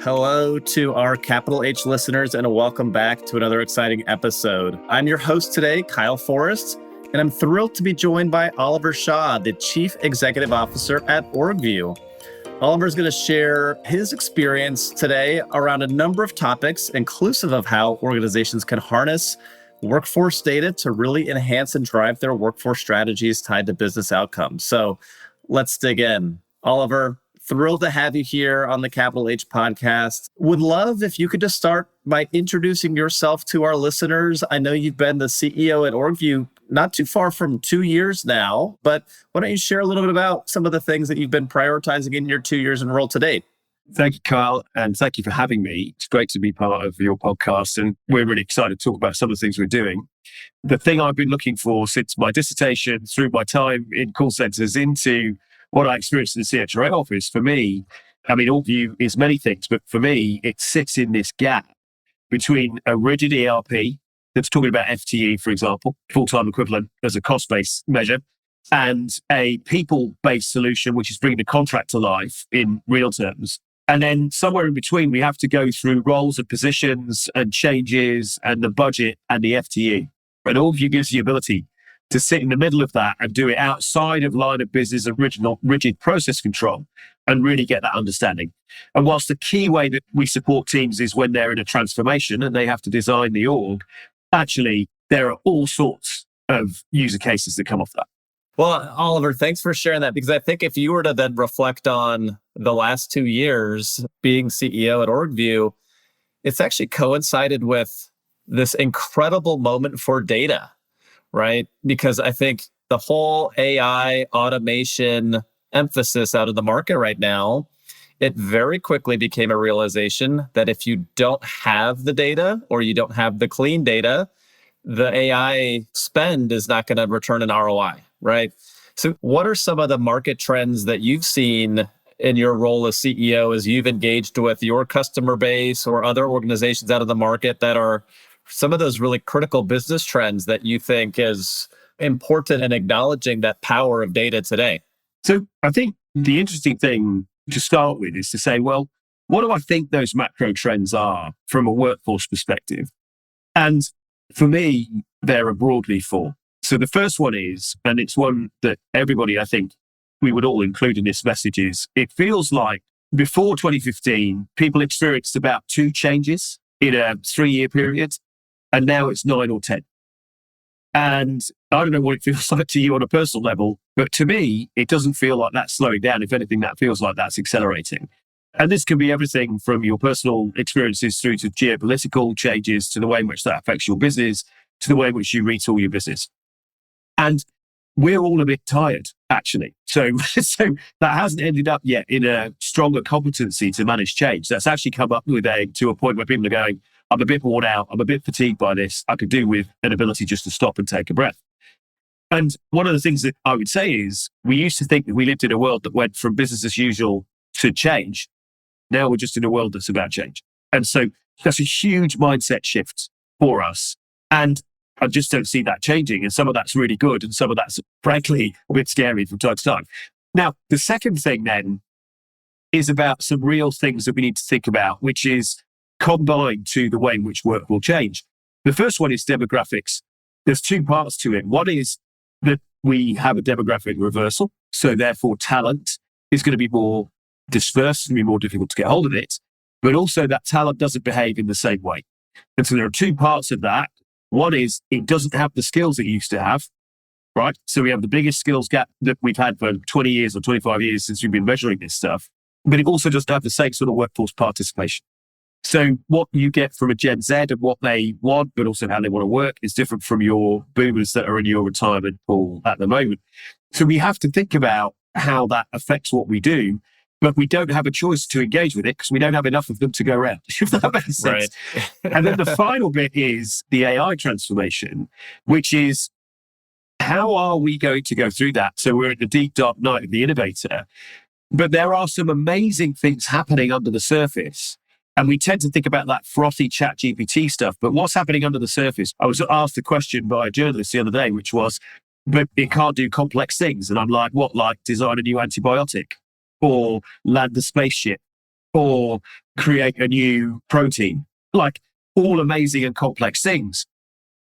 Hello to our Capital H listeners and welcome back to another exciting episode. I'm your host today, Kyle Forrest, and I'm thrilled to be joined by Oliver Shaw, the Chief Executive Officer at Orgvue. Oliver is going to share his experience today around a number of topics, inclusive of how organizations can harness workforce data to really enhance and drive their workforce strategies tied to business outcomes. So let's dig in. Oliver, thrilled to have you here on the Capital H podcast. Would love if you could just start by introducing yourself to our listeners. I know you've been the CEO at Orgvue not too far from 2 years now, but why don't you share a little bit about some of the things that you've been prioritizing in your 2 years in role to date? Thank you, Kyle, and thank you for having me. It's great to be part of your podcast, and we're really excited to talk about some of the things we're doing. The thing I've been looking for since my dissertation, through my time in call centers, into what I experienced in the CHRO office, for me, Orgvue is many things, but for me, it sits in this gap between a rigid ERP that's talking about FTE, for example, full-time equivalent as a cost-based measure, and a people-based solution, which is bringing the contract to life in real terms. And then somewhere in between, we have to go through roles and positions and changes and the budget and the FTE. And Orgvue gives the ability to sit in the middle of that and do it outside of line of business original rigid process control and really get that understanding. And whilst the key way that we support teams is when they're in a transformation and they have to design the org, actually, there are all sorts of user cases that come off that. Well, Oliver, thanks for sharing that, because I think if you were to then reflect on the last 2 years being CEO at Orgvue, it's actually coincided with this incredible moment for data, right? Because I think the whole AI automation emphasis out of the market right now, it very quickly became a realization that if you don't have the data or you don't have the clean data, the AI spend is not going to return an ROI, right? So what are some of the market trends that you've seen in your role as CEO as you've engaged with your customer base or other organizations out of the market that are some of those really critical business trends that you think is important in acknowledging that power of data today? So I think the interesting thing to start with is to say, well, what do I think those macro trends are from a workforce perspective? And for me, there are broadly four. So the first one is, and it's one that everybody, I think we would all include in this message, is it feels like before 2015, people experienced about 2 changes in a 3-year period. And now it's 9 or 10. And I don't know what it feels like to you on a personal level, but to me, it doesn't feel like that's slowing down. If anything, that feels like that's accelerating. And this can be everything from your personal experiences through to geopolitical changes, to the way in which that affects your business, to the way in which you retool your business. And we're all a bit tired, actually. So that hasn't ended up yet in a stronger competency to manage change. That's actually come up to a point where people are going, I'm a bit worn out, I'm a bit fatigued by this. I could do with an ability just to stop and take a breath. And one of the things that I would say is we used to think that we lived in a world that went from business as usual to change. Now we're just in a world that's about change. And so that's a huge mindset shift for us. And I just don't see that changing. And some of that's really good. And some of that's, frankly, a bit scary from time to time. Now, the second thing then is about some real things that we need to think about, which is combined to the way in which work will change. The first one is demographics. There's 2 parts to it. One is that we have a demographic reversal. So therefore, talent is going to be more dispersed. It's going to be more difficult to get hold of it. But also that talent doesn't behave in the same way. And so there are 2 parts of that. One is it doesn't have the skills it used to have, right? So we have the biggest skills gap that we've had for 20 years or 25 years since we've been measuring this stuff. But it also doesn't have the same sort of workforce participation. So what you get from a Gen Z and what they want, but also how they want to work, is different from your boomers that are in your retirement pool at the moment. So we have to think about how that affects what we do, but we don't have a choice to engage with it because we don't have enough of them to go around, if that makes sense. Right. And then the final bit is the AI transformation, which is how are we going to go through that? So we're at the deep, dark night of the innovator, but there are some amazing things happening under the surface. And we tend to think about that frothy chat GPT stuff, but what's happening under the surface? I was asked a question by a journalist the other day, which was, but it can't do complex things. And I'm like, what, like design a new antibiotic or land a spaceship or create a new protein, like all amazing and complex things.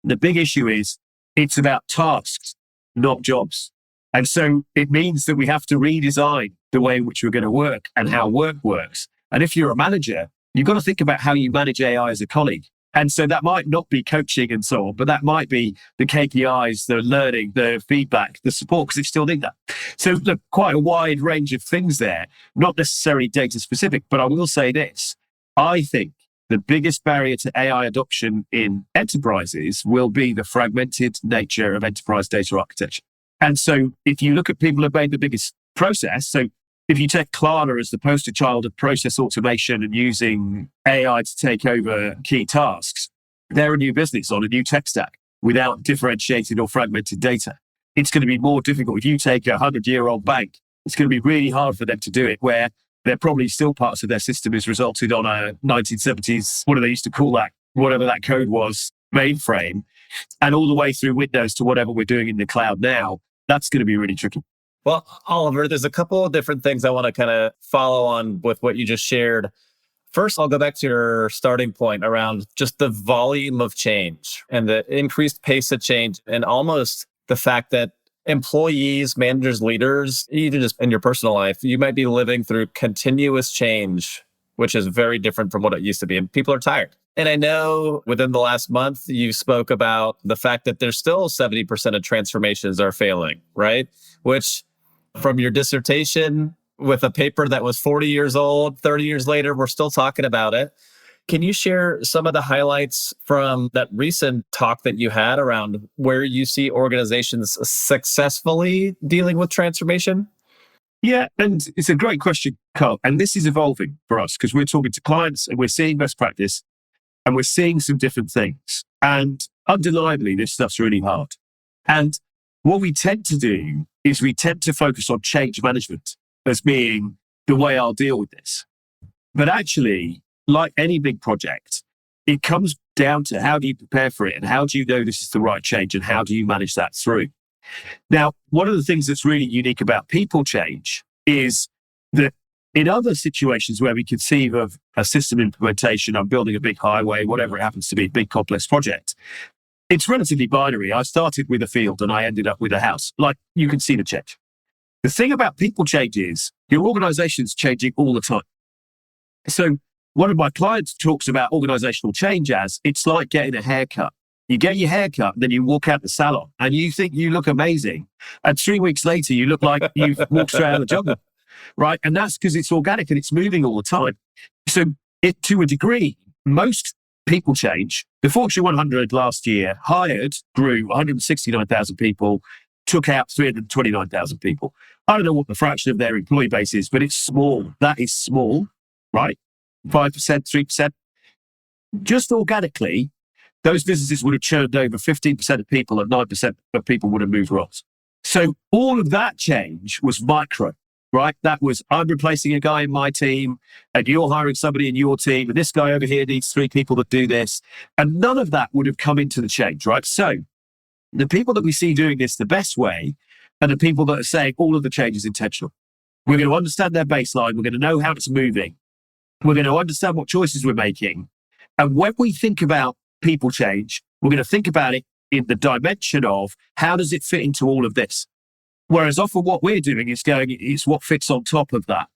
The big issue is it's about tasks, not jobs. And so it means that we have to redesign the way in which we're going to work and how work works. And if you're a manager, you've got to think about how you manage AI as a colleague. And so that might not be coaching and so on, but that might be the KPIs, the learning, the feedback, the support, because you still need that. So look, quite a wide range of things there, not necessarily data specific, but I will say this. I think the biggest barrier to AI adoption in enterprises will be the fragmented nature of enterprise data architecture. And so if you look at people who have made the biggest process, so if you take Klarna as the poster child of process automation and using AI to take over key tasks, they're a new business on a new tech stack without differentiated or fragmented data. It's going to be more difficult. If you take a 100-year-old bank, it's going to be really hard for them to do it, where they're probably still parts of their system is resulted on a 1970s, what do they used to call that, whatever that code was, mainframe, and all the way through Windows to whatever we're doing in the cloud now. That's going to be really tricky. Well, Oliver, there's a couple of different things I want to kind of follow on with what you just shared. First, I'll go back to your starting point around just the volume of change and the increased pace of change, and almost the fact that employees, managers, leaders, even just in your personal life, you might be living through continuous change, which is very different from what it used to be. And people are tired. And I know within the last month, you spoke about the fact that there's still 70% of transformations are failing, right? Which from your dissertation with a paper that was 40 years old, 30 years later, we're still talking about it. Can you share some of the highlights from that recent talk that you had around where you see organizations successfully dealing with transformation? Yeah, and it's a great question, Carl. And this is evolving for us because we're talking to clients and we're seeing best practice and we're seeing some different things. And undeniably, this stuff's really hard. And what we tend to do is we tend to focus on change management as being the way I'll deal with this. But actually, like any big project, it comes down to how do you prepare for it and how do you know this is the right change and how do you manage that through? Now, one of the things that's really unique about people change is that in other situations where we conceive of a system implementation, I'm building a big highway, whatever it happens to be, a big complex project, it's relatively binary. I started with a field and I ended up with a house. Like, you can see the change. The thing about people change is your organization's changing all the time. So one of my clients talks about organizational change as it's like getting a haircut. You get your haircut, then you walk out the salon and you think you look amazing. And 3 weeks later, you look like you've walked straight out of the jungle, right? And that's because it's organic and it's moving all the time. So to a degree, most people change. The Fortune 100 last year grew 169,000 people, took out 329,000 people. I don't know what the fraction of their employee base is, but it's small. That is small, right? 5%, 3%. Just organically, those businesses would have churned over 15% of people and 9% of people would have moved roles. So all of that change was micro, right? That was, I'm replacing a guy in my team and you're hiring somebody in your team and this guy over here needs 3 people that do this. And none of that would have come into the change, right? So the people that we see doing this the best way are the people that are saying all of the change is intentional. We're going to understand their baseline. We're going to know how it's moving. We're going to understand what choices we're making. And when we think about people change, we're going to think about it in the dimension of how does it fit into all of this? Whereas often what we're doing is it's what fits on top of that.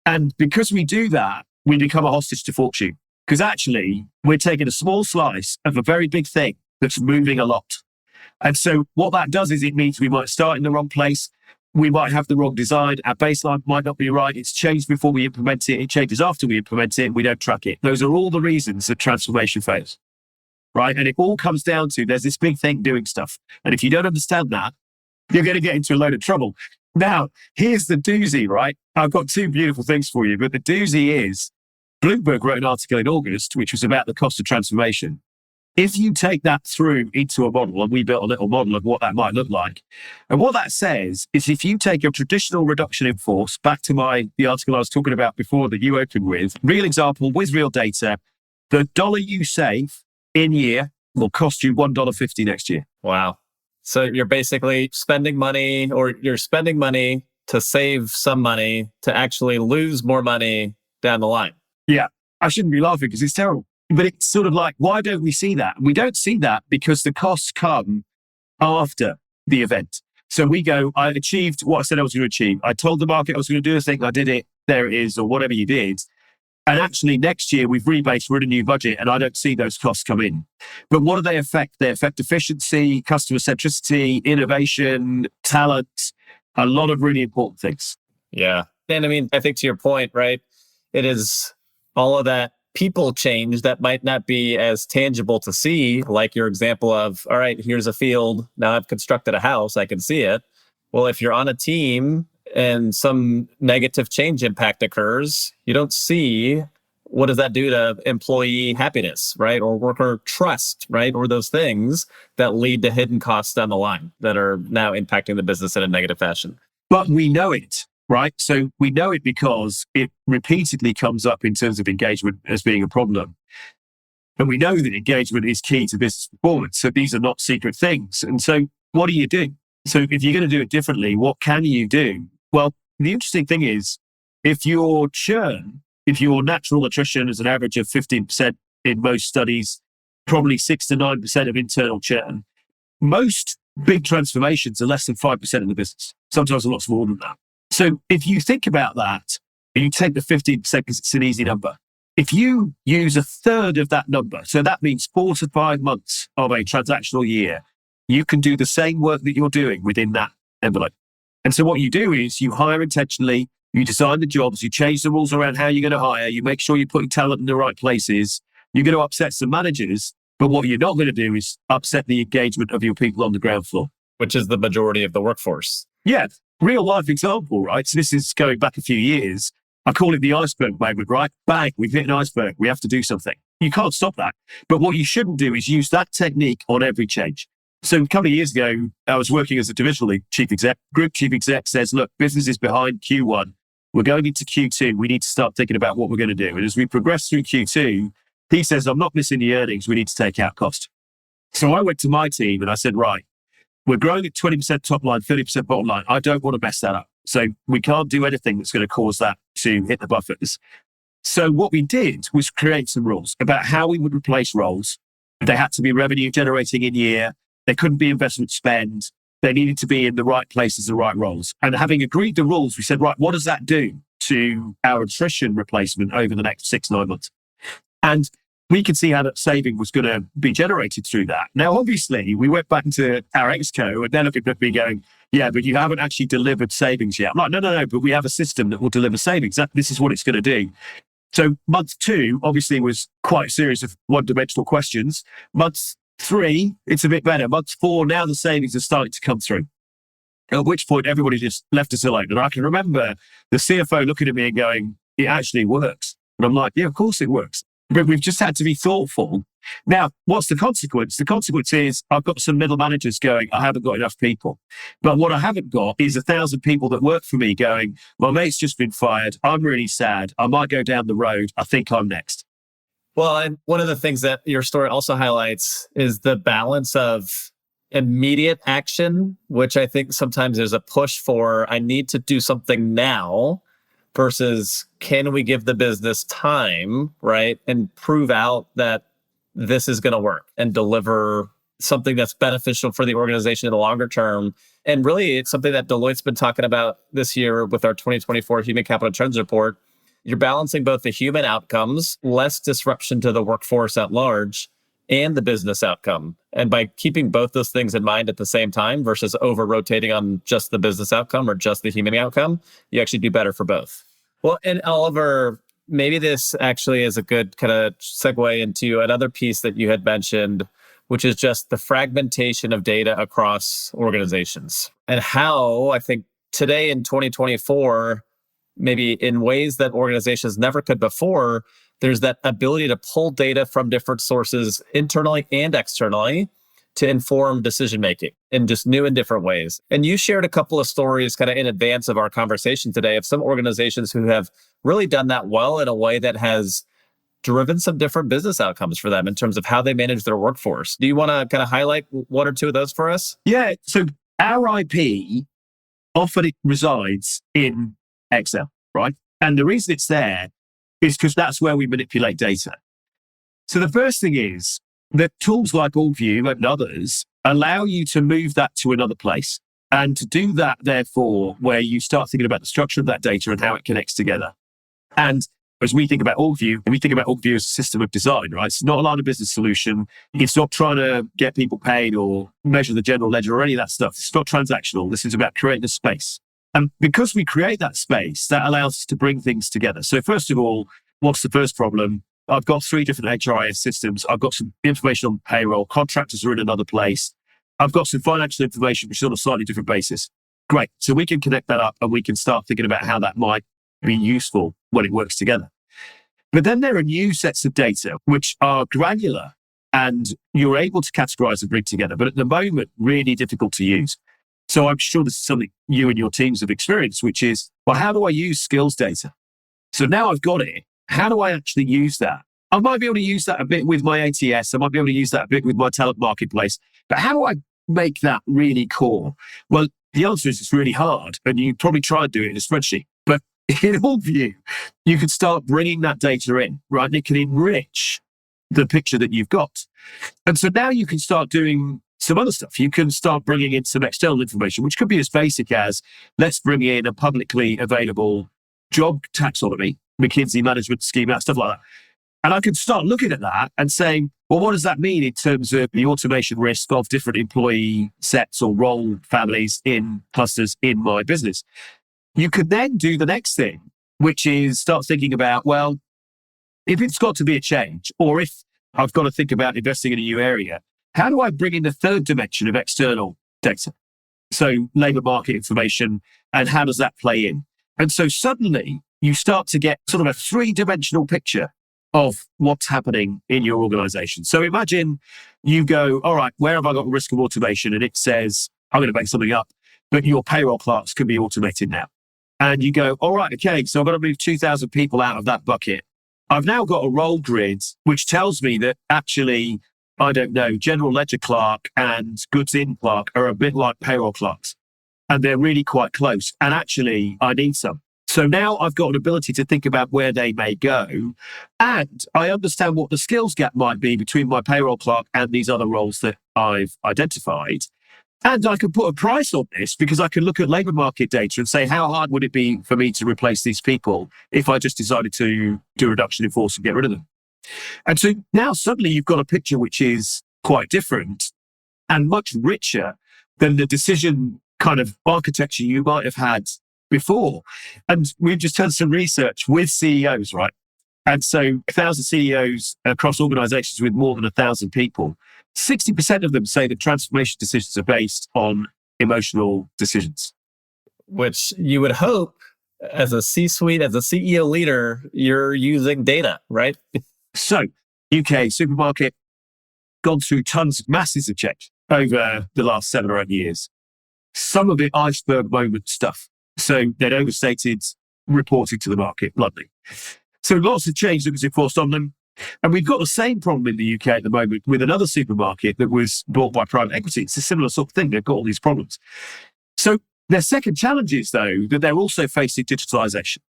And because we do that, we become a hostage to fortune. Because actually, we're taking a small slice of a very big thing that's moving a lot. And so what that does is it means we might start in the wrong place. We might have the wrong design. Our baseline might not be right. It's changed before we implement it. It changes after we implement it. We don't track it. Those are all the reasons that transformation fails, right? And it all comes down to there's this big thing doing stuff. And if you don't understand that, you're going to get into a load of trouble. Now, here's the doozy, right? I've got 2 beautiful things for you, but the doozy is Bloomberg wrote an article in August, which was about the cost of transformation. If you take that through into a model, and we built a little model of what that might look like, and what that says is if you take a traditional reduction in force, back to the article I was talking about before that you opened with, real example with real data, the dollar you save in year will cost you $1.50 next year. Wow. So you're basically spending money, or you're spending money to save some money to actually lose more money down the line. Yeah, I shouldn't be laughing because it's terrible. But it's sort of like, why don't we see that? We don't see that because the costs come after the event. So we go, I achieved what I said I was going to achieve. I told the market I was going to do a thing. I did it. There it is, or whatever you did. And actually, next year we've rebased, we're in a new budget, and I don't see those costs come in. But what do they affect? They affect efficiency, customer centricity, innovation, talent, a lot of really important things. Yeah. And I mean, I think to your point, right? It is all of that people change that might not be as tangible to see, like your example of, all right, here's a field. Now I've constructed a house. I can see it. Well, if you're on a team and some negative change impact occurs, you don't see what does that do to employee happiness, right? Or worker trust, right? Or those things that lead to hidden costs down the line that are now impacting the business in a negative fashion. But we know it, right? So we know it because it repeatedly comes up in terms of engagement as being a problem. And we know that engagement is key to business performance. So these are not secret things. And so what do you do? So if you're going to do it differently, what can you do? Well, the interesting thing is if your churn, if your natural attrition is an average of 15% in most studies, probably 6 to 9% of internal churn, most big transformations are less than 5% of the business, sometimes a lot smaller than that. So if you think about that, and you take the 15% because it's an easy number, if you use a third of that number, so that means 4 to 5 months of a transactional year, you can do the same work that you're doing within that envelope. And so what you do is you hire intentionally, you design the jobs, you change the rules around how you're going to hire, you make sure you're putting talent in the right places, you're going to upset some managers, but what you're not going to do is upset the engagement of your people on the ground floor. Which is the majority of the workforce. Yeah, real life example, right? So this is going back a few years. I call it the iceberg moment, right? Bang, we've hit an iceberg. We have to do something. You can't stop that. But what you shouldn't do is use that technique on every change. So a couple of years ago, I was working as a divisional chief exec. Group chief exec says, look, business is behind Q1. We're going into Q2. We need to start thinking about what we're going to do. And as we progress through Q2, he says, I'm not missing the earnings. We need to take out cost. So I went to my team and I said, right, we're growing at 20% top line, 30% bottom line. I don't want to mess that up. So we can't do anything that's going to cause that to hit the buffers. So what we did was create some rules about how we would replace roles. They had to be revenue generating in year. They couldn't be investment spend. They needed to be in the right places, the right roles. And having agreed the rules, we said, right, what does that do to our attrition replacement over the next 6-9 months? And we could see how that saving was going to be generated through that. Now, obviously, we went back into our exco and they're looking at me going, yeah, but you haven't actually delivered savings yet. I'm like, no, but we have a system that will deliver savings. This is what it's going to do. So month 2, obviously, was quite a series of one-dimensional questions. Month 3, it's a bit better. Month 4, now the savings are starting to come through. At which point, everybody just left us alone. And I can remember the CFO looking at me and going, it actually works. And I'm like, yeah, of course it works. But we've just had to be thoughtful. Now, what's the consequence? The consequence is I've got some middle managers going, I haven't got enough people. But what I haven't got is 1,000 people that work for me going, my mate's just been fired. I'm really sad. I might go down the road. I think I'm next. Well, and one of the things that your story also highlights is the balance of immediate action, which I think sometimes there's a push for, I need to do something now, versus can we give the business time, right? And prove out that this is going to work and deliver something that's beneficial for the organization in the longer term. And really, it's something that Deloitte's been talking about this year with our 2024 Human Capital Trends Report. You're balancing both the human outcomes, less disruption to the workforce at large, and the business outcome. And by keeping both those things in mind at the same time versus over-rotating on just the business outcome or just the human outcome, you actually do better for both. Well, and Oliver, maybe this actually is a good kind of segue into another piece that you had mentioned, which is just the fragmentation of data across organizations and how I think today in 2024, maybe in ways that organizations never could before, there's that ability to pull data from different sources internally and externally to inform decision-making in just new and different ways. And you shared a couple of stories kind of in advance of our conversation today of some organizations who have really done that well in a way that has driven some different business outcomes for them in terms of how they manage their workforce. Do you want to kind of highlight one or two of those for us? Yeah. So our IP often it resides in Excel, right? And the reason it's there is because that's where we manipulate data. So the first thing is that tools like Orgvue and others allow you to move that to another place. And to do that, therefore, where you start thinking about the structure of that data and how it connects together. And as we think about Orgvue, we think about Orgvue as a system of design, right? It's not a line of business solution. It's not trying to get people paid or measure the general ledger or any of that stuff. It's not transactional. This is about creating a space. And because we create that space, that allows us to bring things together. So first of all, what's the first problem? I've got 3 different HRIS systems. I've got some information on payroll. Contractors are in another place. I've got some financial information, which is on a slightly different basis. Great. So we can connect that up and we can start thinking about how that might be useful when it works together. But then there are new sets of data which are granular and you're able to categorize and bring together, but at the moment, really difficult to use. So I'm sure this is something you and your teams have experienced, which is, well, how do I use skills data? So now I've got it. How do I actually use that? I might be able to use that a bit with my ATS. I might be able to use that a bit with my talent marketplace. But how do I make that really core? Well, the answer is it's really hard. And you probably try and do it in a spreadsheet. But in Orgvue, you can start bringing that data in, right? And it can enrich the picture that you've got. And so now you can start doing some other stuff. You can start bringing in some external information, which could be as basic as, let's bring in a publicly available job taxonomy, McKinsey management schema, stuff like that. And I can start looking at that and saying, well, what does that mean in terms of the automation risk of different employee sets or role families in clusters in my business? You could then do the next thing, which is start thinking about, well, if it's got to be a change, or if I've got to think about investing in a new area, how do I bring in the third dimension of external data? So labor market information, and how does that play in? And so suddenly you start to get sort of a 3-dimensional picture of what's happening in your organization. So imagine you go, all right, where have I got risk of automation? And it says, I'm going to make something up, but your payroll clerks can be automated now. And you go, all right, okay, so I've got to move 2,000 people out of that bucket. I've now got a role grid, which tells me that actually, I don't know, general ledger clerk and goods in clerk are a bit like payroll clerks. And they're really quite close. And actually, I need some. So now I've got an ability to think about where they may go. And I understand what the skills gap might be between my payroll clerk and these other roles that I've identified. And I can put a price on this because I can look at labor market data and say, how hard would it be for me to replace these people if I just decided to do a reduction in force and get rid of them? And so now suddenly you've got a picture which is quite different and much richer than the decision kind of architecture you might have had before. And we've just done some research with CEOs, right? And so 1,000 CEOs across organizations with more than 1,000 people, 60% of them say that transformation decisions are based on emotional decisions. Which you would hope as a C-suite, as a CEO leader, you're using data, right? So UK supermarket gone through tons of masses of change over the last 7 or 8 years. Some of it iceberg moment stuff. So they'd overstated reporting to the market bluntly. So lots of change that was enforced on them. And we've got the same problem in the UK at the moment with another supermarket that was bought by private equity. It's a similar sort of thing. They've got all these problems. So their second challenge is, though, that they're also facing digitalization.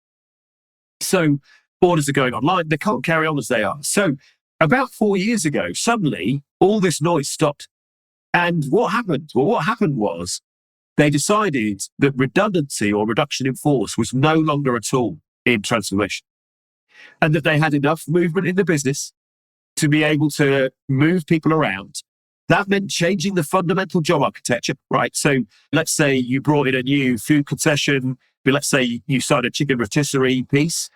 So orders are going online. They can't carry on as they are. So about 4 years ago, suddenly all this noise stopped. And what happened? Well, what happened was they decided that redundancy or reduction in force was no longer a tool in transformation, and that they had enough movement in the business to be able to move people around. That meant changing the fundamental job architecture, right? So let's say you brought in a new food concession, but let's say you started a chicken rotisserie piece.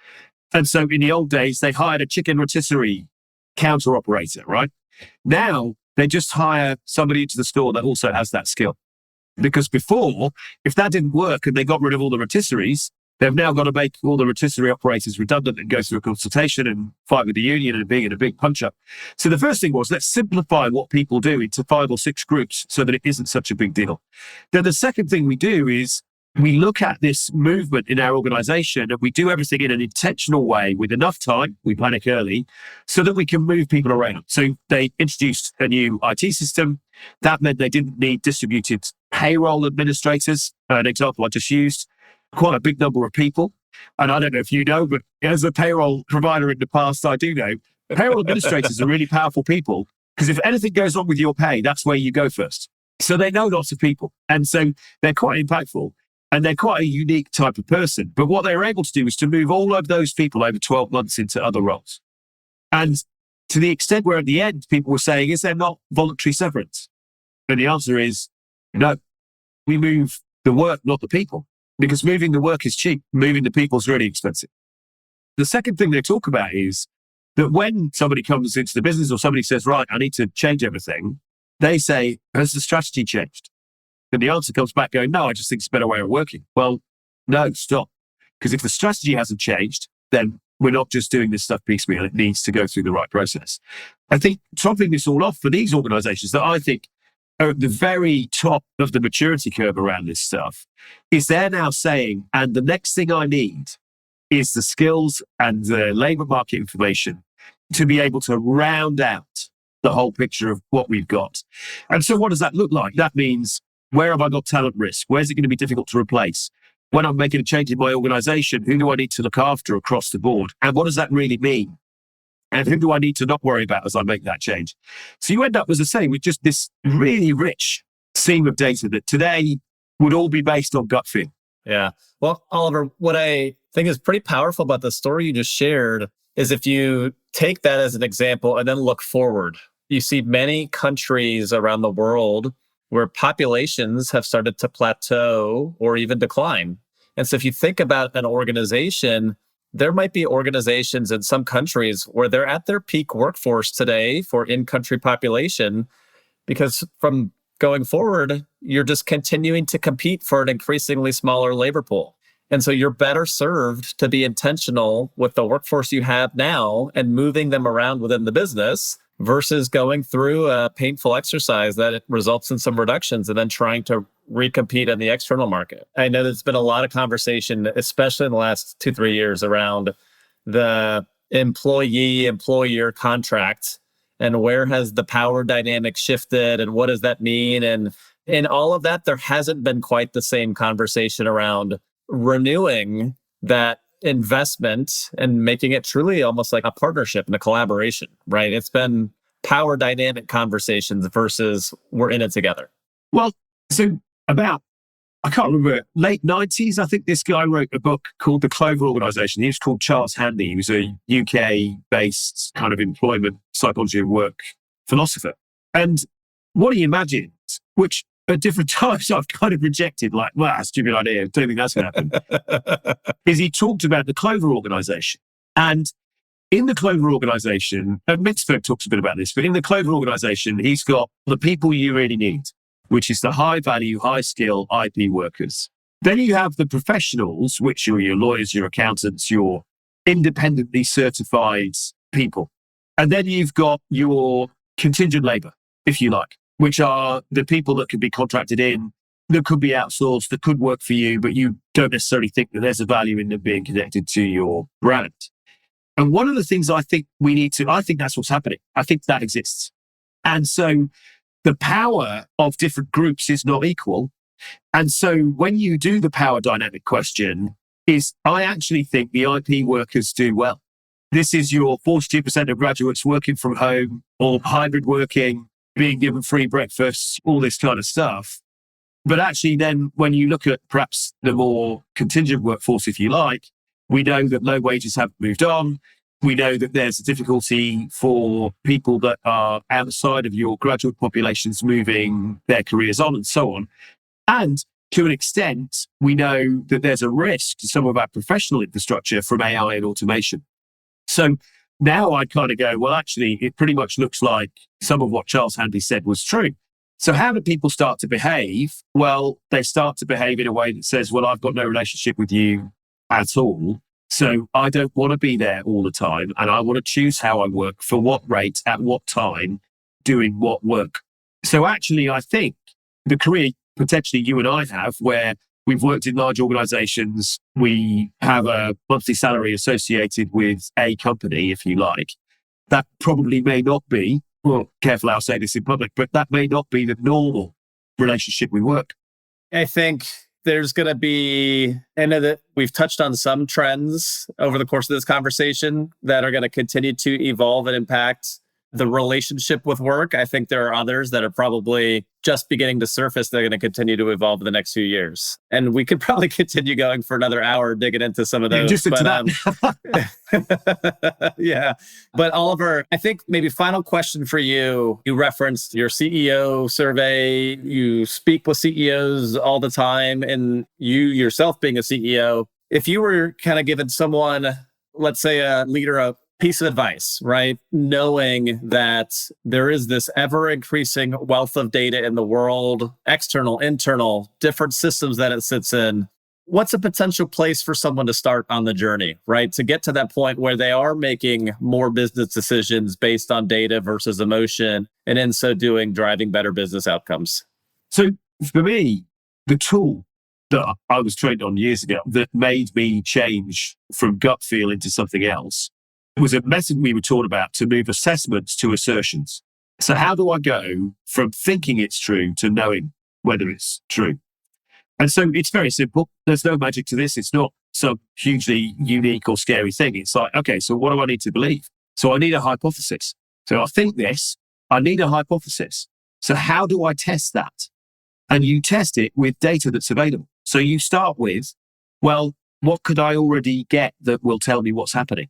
And so in the old days, they hired a chicken rotisserie counter operator, right? Now they just hire somebody into the store that also has that skill. Because before, if that didn't work and they got rid of all the rotisseries, they've now got to make all the rotisserie operators redundant and go through a consultation and fight with the union and being in a big punch-up. So the first thing was, let's simplify what people do into 5 or 6 groups so that it isn't such a big deal. Then the second thing we do is we look at this movement in our organization and we do everything in an intentional way with enough time. We panic early so that we can move people around. So they introduced a new IT system. That meant they didn't need distributed payroll administrators. An example I just used, quite a big number of people And I don't know if you know, but as a payroll provider in the past, I do know, payroll administrators are really powerful people because if anything goes wrong with your pay, that's where you go first. So they know lots of people. And so they're quite impactful and they're quite a unique type of person. But what they were able to do was to move all of those people over 12 months into other roles. And to the extent where at the end, people were saying, is there not voluntary severance? And the answer is no. We move the work, not the people, because moving the work is cheap. Moving the people is really expensive. The second thing they talk about is that when somebody comes into the business or somebody says, right, I need to change everything, they say, has the strategy changed? And the answer comes back going, no, I just think it's a better way of working. Well, no, stop. Because if the strategy hasn't changed, then we're not just doing this stuff piecemeal. It needs to go through the right process. I think topping this all off for these organizations that I think are at the very top of the maturity curve around this stuff is they're now saying, and the next thing I need is the skills and the labor market information to be able to round out the whole picture of what we've got. And so what does that look like? That means, where have I got talent risk? Where's it going to be difficult to replace? When I'm making a change in my organization, who do I need to look after across the board? And what does that really mean? And who do I need to not worry about as I make that change? So you end up, as I say, with just this really rich seam of data that today would all be based on gut feel. Yeah. Well, Oliver, what I think is pretty powerful about the story you just shared is if you take that as an example and then look forward, you see many countries around the world where populations have started to plateau or even decline. And so if you think about an organization, there might be organizations in some countries where they're at their peak workforce today for in-country population, because from going forward, you're just continuing to compete for an increasingly smaller labor pool. And so you're better served to be intentional with the workforce you have now and moving them around within the business versus going through a painful exercise that results in some reductions and then trying to recompete in the external market. I know there's been a lot of conversation, especially in the last 2-3 years, around the employee-employer contract and where has the power dynamic shifted and what does that mean? And in all of that, there hasn't been quite the same conversation around renewing that investment and making it truly almost like a partnership and a collaboration, right? It's been power dynamic conversations versus we're in it together. Well, so about, I can't remember, late 90s, I think this guy wrote a book called The Clover Organization. He was called Charles Handy. He was a UK-based kind of employment psychology and work philosopher. And what he imagined, which at different times I've kind of rejected, like, well, stupid idea, don't think that's going to happen, is he talked about the Clover Organization. And in the Clover Organization, and Mitzberg talks a bit about this, but in the Clover Organization, he's got the people you really need, which is the high value, high skill IP workers. Then you have the professionals, which are your lawyers, your accountants, your independently certified people. And then you've got your contingent labor, if you like, which are the people that could be contracted in, that could be outsourced, that could work for you, but you don't necessarily think that there's a value in them being connected to your brand. And one of the things I think I think that's what's happening. I think that exists. And so the power of different groups is not equal. And so when you do the power dynamic question, I actually think the IP workers do well. This is your 42% of graduates working from home or hybrid working, being given free breakfasts, all this kind of stuff. But actually then when you look at perhaps the more contingent workforce, if you like, we know that low wages haven't moved on. We know that there's a difficulty for people that are outside of your graduate populations moving their careers on and so on. And to an extent, we know that there's a risk to some of our professional infrastructure from AI and automation. So now I kind of go, well, actually, it pretty much looks like some of what Charles Handy said was true. So how do people start to behave? Well, they start to behave in a way that says, well, I've got no relationship with you at all. So I don't want to be there all the time. And I want to choose how I work, for what rate, at what time, doing what work. So actually, I think the career potentially you and I have, where we've worked in large organizations, we have a monthly salary associated with a company, if you like, that probably may not be, well, careful I'll say this in public, but that may not be the normal relationship with work. I think there's going to be, and that we've touched on some trends over the course of this conversation that are going to continue to evolve and impact the relationship with work. I think there are others that are probably just beginning to surface. They're going to continue to evolve in the next few years. And we could probably continue going for another hour digging into some of those. Just into that. Yeah. But Oliver, I think maybe final question for you. You referenced your CEO survey. You speak with CEOs all the time, and you yourself being a CEO, if you were kind of giving someone, let's say a leader, a piece of advice, right? Knowing that there is this ever increasing wealth of data in the world, external, internal, different systems that it sits in. What's a potential place for someone to start on the journey, right? To get to that point where they are making more business decisions based on data versus emotion, and in so doing, driving better business outcomes. So for me, the tool that I was trained on years ago that made me change from gut feel into something else was a method we were taught about to move assessments to assertions. So how do I go from thinking it's true to knowing whether it's true? And so it's very simple. There's no magic to this. It's not some hugely unique or scary thing. It's like, okay, so what do I need to believe? So I need a hypothesis. So I think this, I need a hypothesis. So how do I test that? And you test it with data that's available. So you start with, well, what could I already get that will tell me what's happening?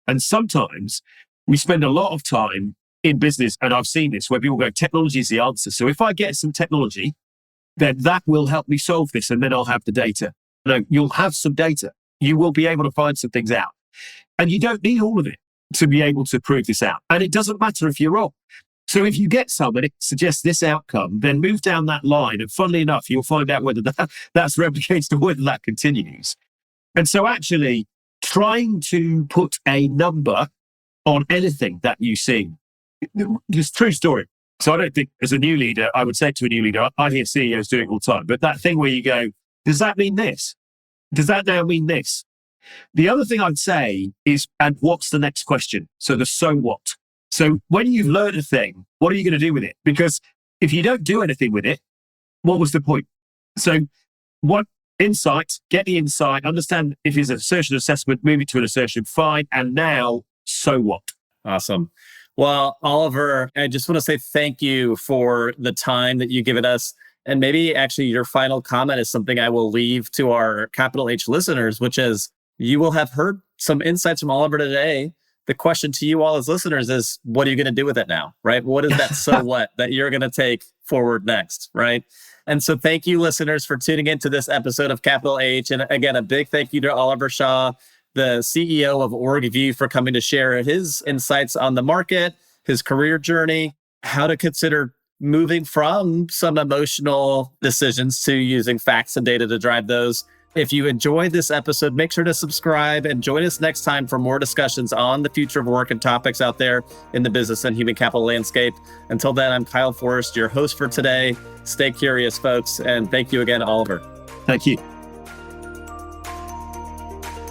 And sometimes we spend a lot of time in business, and I've seen this, where people go, technology is the answer. So if I get some technology, then that will help me solve this, and then I'll have the data. No, you'll have some data. You will be able to find some things out. And you don't need all of it to be able to prove this out. And it doesn't matter if you're wrong. So if you get some and it suggests this outcome, then move down that line. And funnily enough, you'll find out whether that's replicated or whether that continues. And so actually, trying to put a number on anything that you see, it's a true story. So I don't think as a new leader, I would say to a new leader, I hear CEOs doing it all the time, but that thing where you go, does that mean this? Does that now mean this? The other thing I'd say is, and what's the next question? So the so what? So when you've learned a thing, what are you going to do with it? Because if you don't do anything with it, what was the point? So what insight, get the insight, understand if it's an assertion assessment, move it to an assertion, fine. And now, so what? Awesome. Well, Oliver, I just want to say thank you for the time that you've given us. And maybe actually your final comment is something I will leave to our Capital H listeners, which is you will have heard some insights from Oliver today. The question to you all as listeners is, what are you going to do with it now, right? What is that so what that you're going to take forward next, right? And so thank you, listeners, for tuning into this episode of Capital H. And again, a big thank you to Oliver Shaw, the CEO of Orgvue, for coming to share his insights on the market, his career journey, how to consider moving from some emotional decisions to using facts and data to drive those. If you enjoyed this episode, make sure to subscribe and join us next time for more discussions on the future of work and topics out there in the business and human capital landscape. Until then, I'm Kyle Forrest, your host for today. Stay curious, folks. And thank you again, Oliver. Thank you.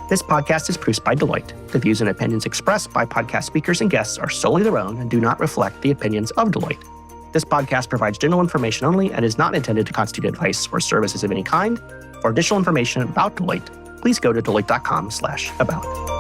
This podcast is produced by Deloitte. The views and opinions expressed by podcast speakers and guests are solely their own and do not reflect the opinions of Deloitte. This podcast provides general information only and is not intended to constitute advice or services of any kind. For additional information about Deloitte, please go to deloitte.com/about.